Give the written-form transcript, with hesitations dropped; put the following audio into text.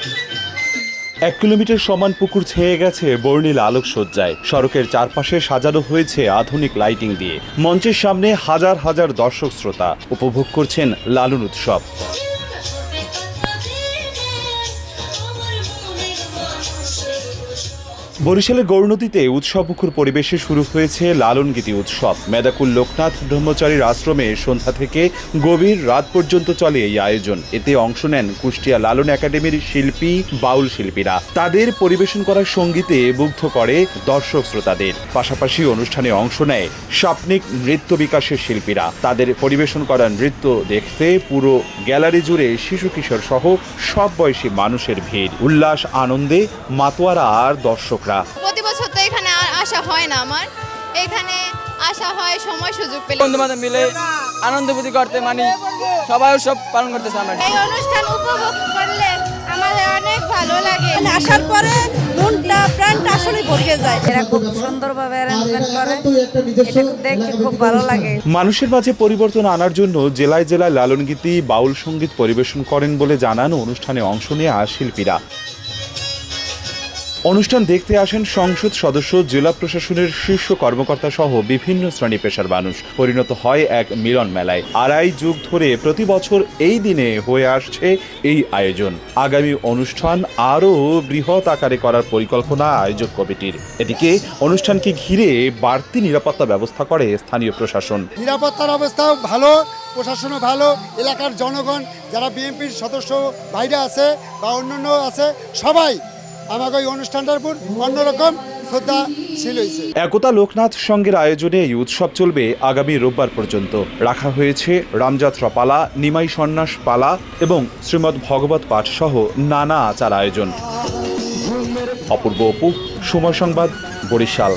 1 kilometre সমান পুকুর ছেয়ে গেছে বর্ণিল আলোকসজ্জায়। সড়কের চারপাশে সাজানো হয়েছে আধুনিক লাইটিং দিয়ে। মঞ্চের সামনে হাজার হাজার দর্শক শ্রোতা উপভোগ করছেন লালন উৎসব। বরিশালের গৌরনদীতে উৎসবমুখর পরিবেশে শুরু হয়েছে লালন গীতি উৎসব। মেদাকুল লোকনাথ ব্রহ্মচারীর আশ্রমে সন্ধ্যা থেকে গভীর রাত পর্যন্ত চলে এই আয়োজন। এতে অংশ নেন কুষ্টিয়া লালন একাডেমির শিল্পী, বাউল শিল্পীরা। তাদের পরিবেশন করা সঙ্গীতে মুগ্ধ করে দর্শক শ্রোতাদের। পাশাপাশি অনুষ্ঠানে অংশ নেয় স্বপ্নিক নৃত্য বিকাশের শিল্পীরা। তাদের পরিবেশন করা নৃত্য দেখতে পুরো গ্যালারি জুড়ে শিশু কিশোর সহ সব বয়সী মানুষের ভিড়। উল্লাস আনন্দে মাতোয়ারা আর দর্শকরা। প্রতি বছর তো এখানে আসা হয় না, আমার এখানে আসা হয় সময় সুযোগ পেলে। বন্ধু বান্ধব মিলে আনন্দ উপভোগ করতে সবাই উৎসব পালন করতেছে। আমরা এই অনুষ্ঠান উপভোগ করলে আমাদের অনেক ভালো লাগে। আসার পরে মনটা প্রাণটা আসলে ভরে যায়। এরা খুব সুন্দরভাবে অ্যারেঞ্জমেন্ট করে, এটা দেখতে খুব ভালো লাগে। মানুষের মাঝে পরিবর্তন আনার জন্য জেলায় জেলায় লালন গীতি, বাউল সঙ্গীত পরিবেশন করেন বলে জানান অনুষ্ঠানে অংশ নেওয়া শিল্পীরা। অনুষ্ঠান দেখতে আসেন সংসদ সদস্য, জেলা প্রশাসনের শীর্ষ কর্মকর্তা সহ বিভিন্ন শ্রেণী পেশার মানুষ। পরিণত হয় এক মিলন মেলায়। 2.5 যুগ ধরে প্রতি বছর এই দিনে হয়ে আসছে এই আয়োজন। আগামী অনুষ্ঠান আরও বৃহৎ আকারে করার পরিকল্পনা আয়োজক কমিটির। এদিকে অনুষ্ঠানকে ঘিরে বাড়তি নিরাপত্তা ব্যবস্থা করে স্থানীয় প্রশাসন। নিরাপত্তার অবস্থাও ভালো, প্রশাসনও ভালো। এলাকার জনগণ যারা বিএনপির সদস্য ভাইরা আছে বা অন্যান্য আছে, সবাই আমাকে ওই অনুষ্ঠানটার উপর অন্যরকম শ্রদ্ধাশীল হয়েছে। একতা লোকনাথ সংঘের আয়োজনে এই উৎসব চলবে আগামী রোববার পর্যন্ত। রাখা হয়েছে রামযাত্রা পালা, নিমাই সন্ন্যাস পালা এবং শ্রীমদ্ ভগবত পাঠ সহ নানা আচার আয়োজন। অপূর্ব অপু, সময় সংবাদ, বরিশাল।